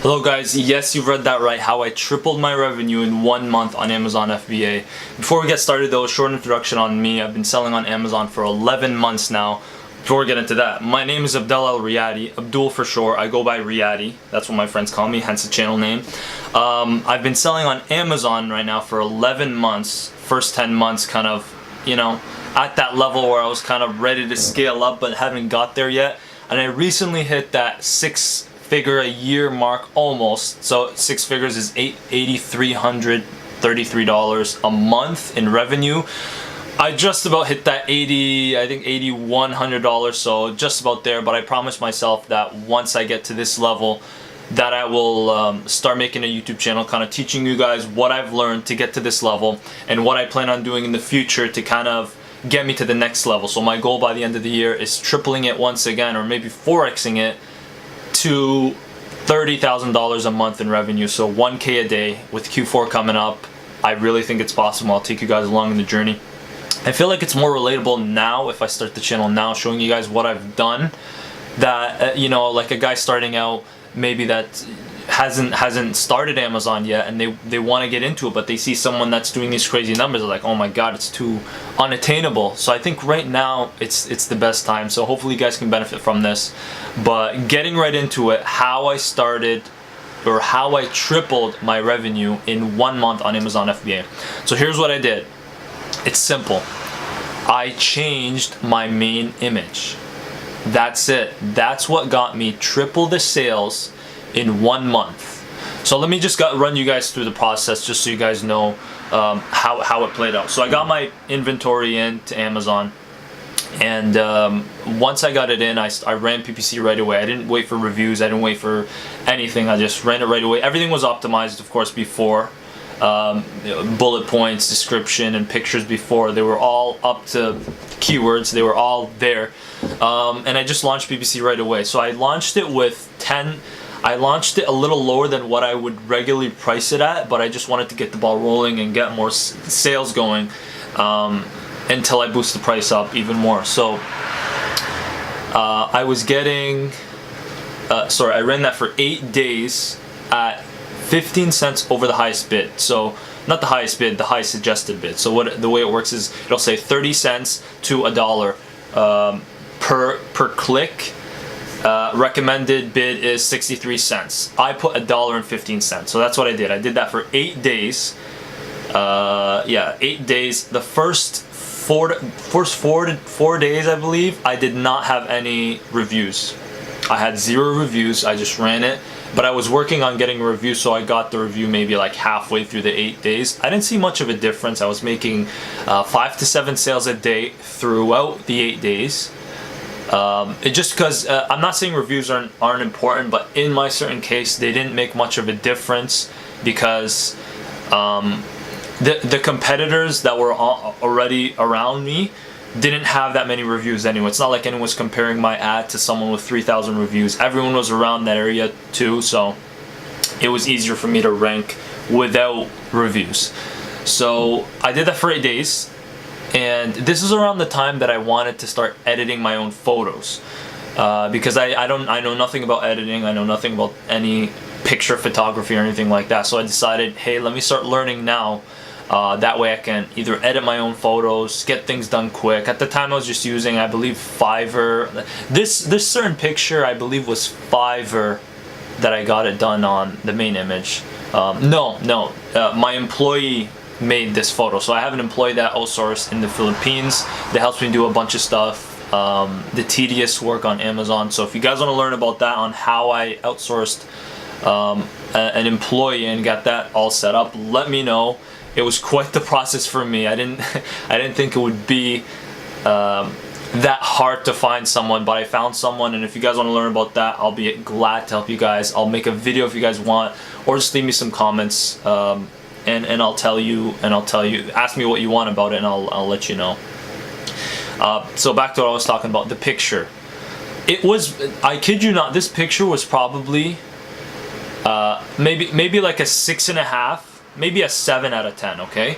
Hello guys, yes, you've read that right, how I tripled my revenue in 1 month on Amazon FBA. Before we get started though, short introduction on me. I've been selling on Amazon for 11 months now. Before we get into that, my name is Abdel El Riyadi, Abdul for short. I go by Riyadi, that's what my friends call me, hence the channel name. I've been selling on Amazon right now for 11 months. First 10 months kind of, at that level where I was kind of ready to scale up but haven't got there yet. And I recently hit that six-figure a year mark almost. So six figures is $8,333 a month in revenue. I just about hit that $8,100, so just about there. But I promised myself that once I get to this level, that I will start making a YouTube channel, kind of teaching you guys what I've learned to get to this level and what I plan on doing in the future to kind of get me to the next level. So my goal by the end of the year is tripling it once again, or maybe 4xing it to $30,000 a month in revenue. So 1K a day with Q4 coming up. I really think it's possible. I'll take you guys along in the journey. I feel like it's more relatable now if I start the channel now, showing you guys what I've done. That like a guy starting out, maybe that hasn't started Amazon yet, and they want to get into it, but they see someone that's doing these crazy numbers. They're like, oh my god, it's too unattainable. So I think right now it's the best time. So hopefully you guys can benefit from this. But getting right into it, how I started, or how I tripled my revenue in 1 month on Amazon FBA. So here's what I did. It's simple. I changed my main image. That's it. That's what got me triple the sales in 1 month. So let me just run you guys through the process just so you guys know how it played out. So I got my inventory into Amazon, and once I got it in, I ran PPC right away. I didn't wait for reviews. I didn't wait for anything. I just ran it right away. Everything was optimized, of course, before. Bullet points, description, and pictures before. They were all up to keywords. They were all there. And I just launched PPC right away. So I launched it with 10. I launched it a little lower than what I would regularly price it at, but I just wanted to get the ball rolling and get more sales going until I boost the price up even more. So I was getting, I ran that for 8 days at 15 cents over the highest bid. So not the highest bid, the highest suggested bid. So the way it works is it'll say 30 cents to $1 per click. Recommended bid is 63 cents. I put $1.15. So that's what I did. I did that for 8 days. 8 days. The first four days, I believe, I did not have any reviews. I had 0 reviews. I just ran it. But I was working on getting a review, so I got the review maybe like halfway through the 8 days. I didn't see much of a difference. I was making 5 to 7 sales a day throughout the 8 days. It just because I'm not saying reviews aren't important, but in my certain case, they didn't make much of a difference because the competitors that were already around me didn't have that many reviews anyway. It's not like anyone was comparing my ad to someone with 3,000 reviews. Everyone was around that area too, so it was easier for me to rank without reviews. So I did that for 8 days, and this is around the time that I wanted to start editing my own photos because I know nothing about editing. I know nothing about any picture photography or anything like that. So I decided, hey, let me start learning now. That way I can either edit my own photos, get things done quick. At the time I was just using, I believe, Fiverr. This certain picture, I believe, was Fiverr that I got it done on, the main image. My employee made this photo. So I have an employee that outsourced in the Philippines that helps me do a bunch of stuff, the tedious work on Amazon. So if you guys want to learn about that, on how I outsourced an employee and got that all set up, let me know. It was quite the process for me. I didn't think it would be that hard to find someone, but I found someone. And if you guys want to learn about that, I'll be glad to help you guys. I'll make a video if you guys want, or just leave me some comments, and I'll tell you. Ask me what you want about it, and I'll let you know. So back to what I was talking about, the picture. It was, I kid you not, this picture was probably maybe like a 6.5. Maybe a 7 out of 10, okay?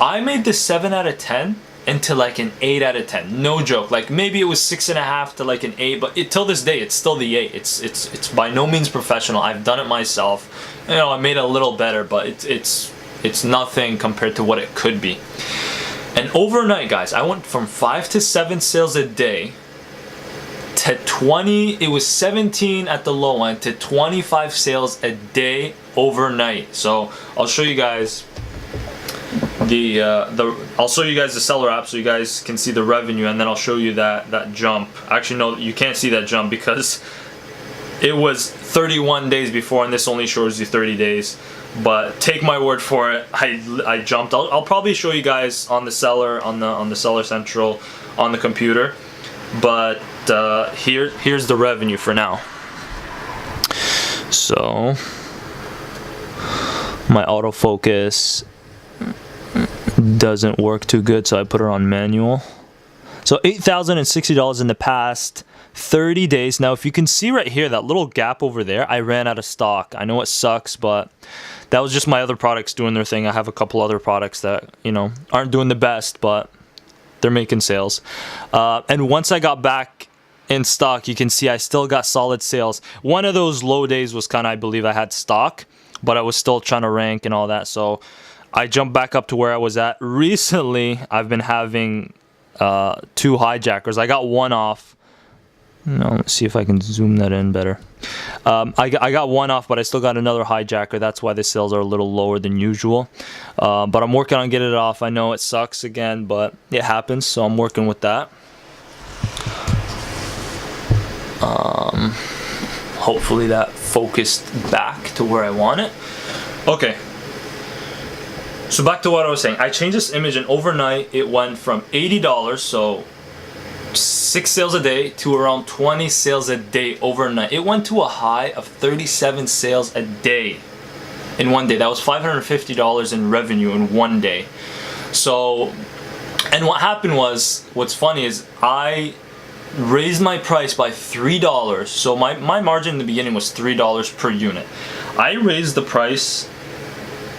I made this 7 out of 10 into like an 8 out of 10. No joke. Like maybe it was 6.5 to like an 8, but till this day, it's still the 8. It's by no means professional. I've done it myself. You know, I made it a little better, but it's nothing compared to what it could be. And overnight, guys, I went from 5 to 7 sales a day to 20. It was 17 at the low end to 25 sales a day overnight. So I'll show you guys I'll show you guys the seller app so you guys can see the revenue, and then I'll show you that jump. Actually, no, you can't see that jump because it was 31 days before, and this only shows you 30 days. But take my word for it, I jumped. I'll probably show you guys on the seller on the Seller Central on the computer. But here's the revenue for now. So my autofocus doesn't work too good, so I put it on manual. So $8,060 in the past 30 days. Now, if you can see right here, that little gap over there, I ran out of stock. I know it sucks, but that was just my other products doing their thing. I have a couple other products that, you know, aren't doing the best, but they're making sales. And once I got back in stock, you can see I still got solid sales. One of those low days was kind of, I believe I had stock, but I was still trying to rank and all that. So I jumped back up to where I was at. Recently, I've been having 2 hijackers. I got one off. No, let's see if I can zoom that in better. I got one off, but I still got another hijacker. That's why the sales are a little lower than usual. But I'm working on getting it off. I know it sucks again, but it happens, so I'm working with that. Hopefully that focused back to where I want it. Okay. So back to what I was saying. I changed this image, and overnight it went from $80, so 6 sales a day, to around 20 sales a day overnight. It went to a high of 37 sales a day in one day. That was $550 in revenue in one day. So, and what happened was, what's funny is I raised my price by $3. So my margin in the beginning was $3 per unit. I raised the price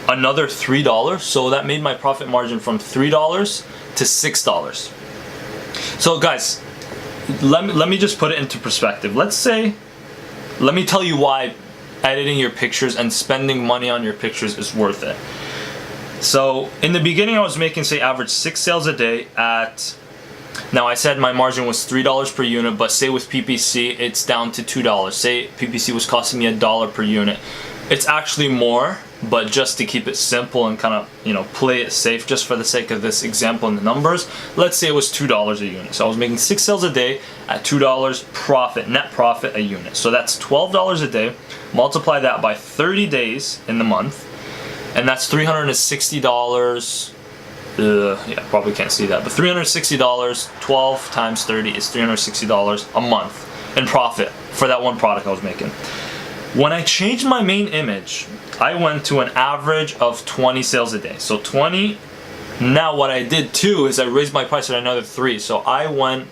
another $3, so that made my profit margin from $3 to $6. So guys, let me just put it into perspective. Let me tell you why editing your pictures and spending money on your pictures is worth it. So in the beginning, I was making, say, average 6 sales a day at, now I said my margin was $3 per unit, but say with PPC, it's down to $2. Say PPC was costing me $1 per unit. It's actually more, but just to keep it simple and kind of, you know, play it safe, just for the sake of this example in the numbers, let's say it was $2 a unit. So I was making 6 sales a day at $2 profit, net profit a unit. So that's $12 a day. Multiply that by 30 days in the month, and that's $360. Yeah, probably can't see that, but $360, 12 times 30 is $360 a month in profit for that one product I was making. When I changed my main image, I went to an average of 20 sales a day. So 20. Now what I did too is I raised my price at another 3. So I went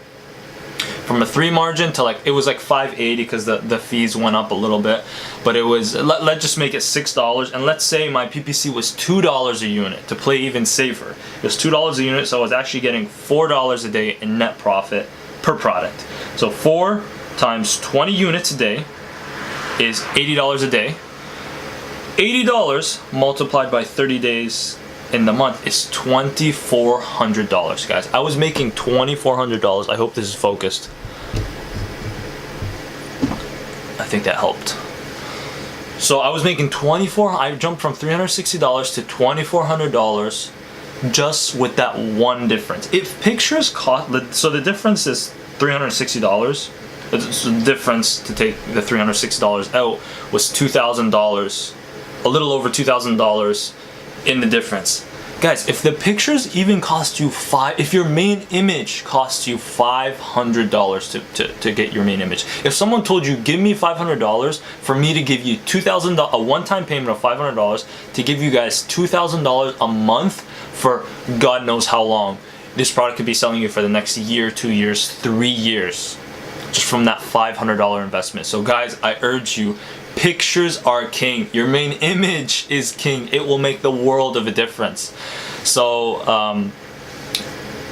from a 3 margin to, like, it was like $5.80 because the fees went up a little bit. But it was, let's just make it $6. And let's say my PPC was $2 a unit to play even safer. It was $2 a unit, so I was actually getting $4 a day in net profit per product. So 4 times 20 units a day is $80 a day. $80 multiplied by 30 days in the month is $2,400, guys. I was making $2,400. I hope this is focused. I think that helped. So I was making I jumped from $360 to $2,400 just with that one difference. If pictures cost, so the difference is $360. So the difference to take the $360 out was $2,000, a little over $2,000 in the difference. Guys, if the pictures even cost you if your main image costs you $500 to get your main image. If someone told you, give me $500 for me to give you $2,000, a one-time payment of $500 to give you guys $2,000 a month for God knows how long, this product could be selling you for the next year, 2 years, 3 years. Just from that $500 investment. So guys, I urge you, pictures are king. Your main image is king. It will make the world of a difference. So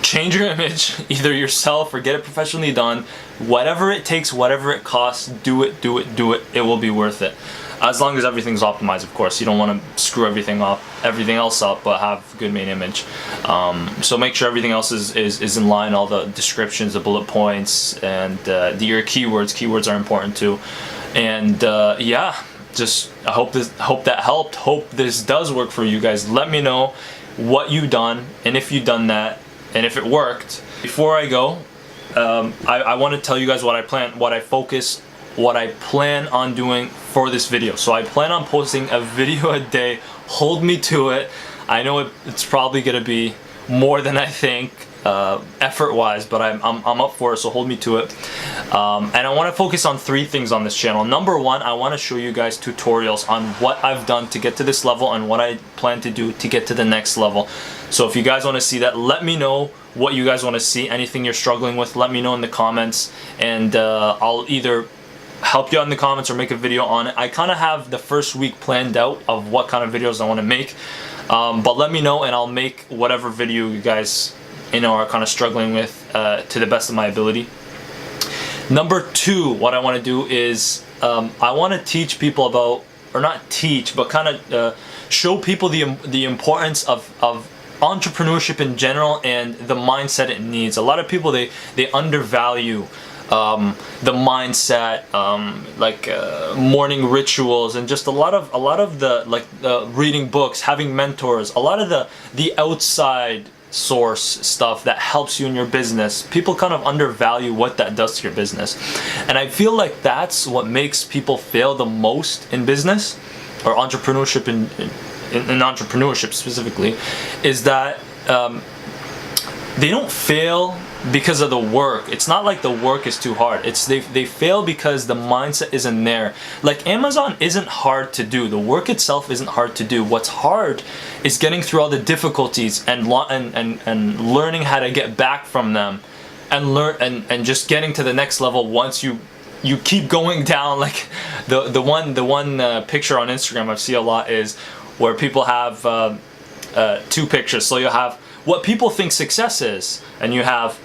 change your image, either yourself or get it professionally done. Whatever it takes, whatever it costs, do it. It will be worth it. As long as everything's optimized, of course. You don't want to screw everything else up, but have good main image. So make sure everything else is in line, all the descriptions, the bullet points, and your keywords. Keywords are important too. And yeah, just I hope that helped. Hope this does work for you guys. Let me know what you've done, and if you've done that, and if it worked. Before I go, I want to tell you guys what I plan on doing for this video. So I plan on posting a video a day. Hold me to it. I know it's probably gonna be more than I think effort-wise, but I'm up for it, so hold me to it. And I want to focus on 3 things on this channel. Number 1, I want to show you guys tutorials on what I've done to get to this level and what I plan to do to get to the next level. So if you guys want to see that, let me know what you guys want to see. Anything you're struggling with, let me know in the comments, and I'll either help you out in the comments or make a video on it. I kind of have the first week planned out of what kind of videos I want to make, but let me know and I'll make whatever video you guys are kind of struggling with to the best of my ability. Number 2, what I want to do is I want to teach people about, or not teach, but kind of show people the importance of entrepreneurship in general and the mindset it needs. A lot of people, they undervalue the mindset, like morning rituals, and just a lot of the reading books, having mentors, a lot of the outside source stuff that helps you in your business. People kind of undervalue what that does to your business, and I feel like that's what makes people fail the most in business or entrepreneurship, in entrepreneurship specifically, is that they don't fail because of the work. It's not like the work is too hard. It's they fail because the mindset isn't there. Like Amazon isn't hard to do. The work itself isn't hard to do. What's hard is getting through all the difficulties and learning how to get back from them, and just getting to the next level once you keep going down. Like the one picture on Instagram I see a lot is where people have 2 pictures. So you'll have what people think success is, and you have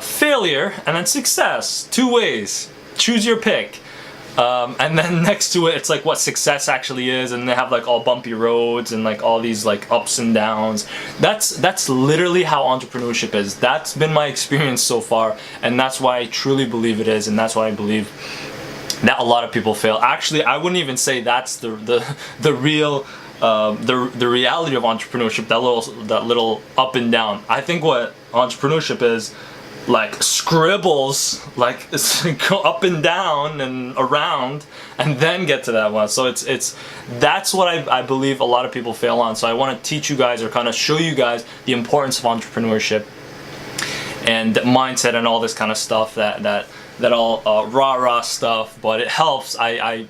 failure and then success. 2 ways. Choose your pick. And then next to it, it's like what success actually is, and they have like all bumpy roads and like all these like ups and downs. That's literally how entrepreneurship is. That's been my experience so far, and that's why I truly believe it is, and that's why I believe that a lot of people fail. Actually, I wouldn't even say that's the real the reality of entrepreneurship, that little up and down. I think what entrepreneurship is, like scribbles, like go up and down and around and then get to that one. So that's what I believe a lot of people fail on. So I want to teach you guys, or kind of show you guys, the importance of entrepreneurship and mindset and all this kind of stuff, that all rah stuff, but it helps. I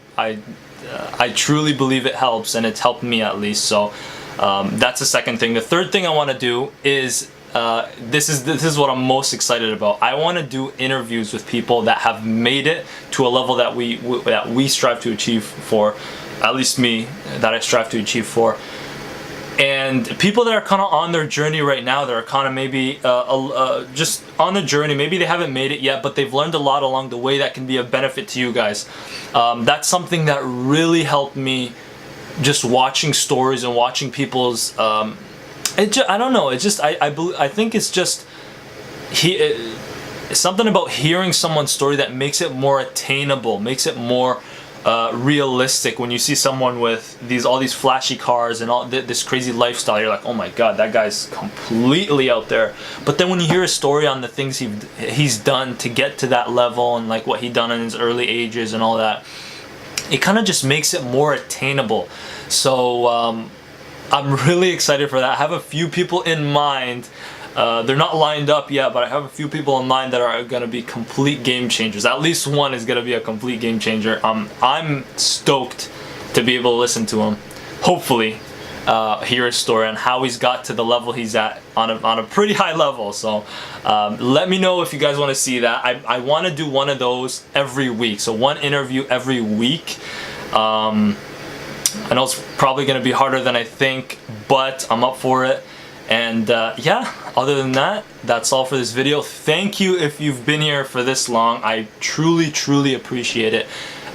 truly believe it helps, and it's helped me at least. So that's the second thing. The third thing I want to do is this is what I'm most excited about. I want to do interviews with people that have made it to a level that we strive to achieve for, at least me, that I strive to achieve for. And people that are kind of on their journey right now, that are kind of maybe just on the journey, maybe they haven't made it yet, but they've learned a lot along the way that can be a benefit to you guys. That's something that really helped me, just watching stories and watching people's I don't know, it's just I think it's just something about hearing someone's story that makes it more attainable, makes it more realistic. When you see someone with all these flashy cars and all this crazy lifestyle, you're like, oh my god, that guy's completely out there. But then when you hear a story on the things he's done to get to that level, and like what he done in his early ages and all that, it kind of just makes it more attainable. So I'm really excited for that. I have a few people in mind. They're not lined up yet, but I have a few people in mind that are going to be complete game changers. At least one is going to be a complete game changer. I'm stoked to be able to listen to him. Hopefully, hear his story and how he's got to the level he's at on a pretty high level. So let me know if you guys want to see that. I want to do one of those every week. So one interview every week. I know it's probably going to be harder than I think, but I'm up for it. And yeah, other than that, that's all for this video. Thank you if you've been here for this long. I truly appreciate it.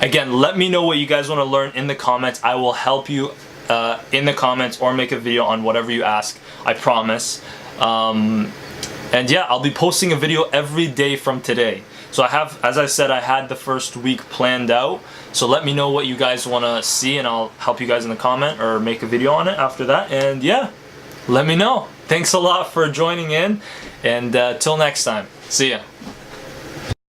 Again, let me know what you guys want to learn in the comments. I will help you in the comments or make a video on whatever you ask. I promise. And yeah, I'll be posting a video every day from today. So I have, as I said, I had the first week planned out. So let me know what you guys want to see and I'll help you guys in the comment or make a video on it after that. And yeah, let me know. Thanks a lot for joining in, and till next time. See ya.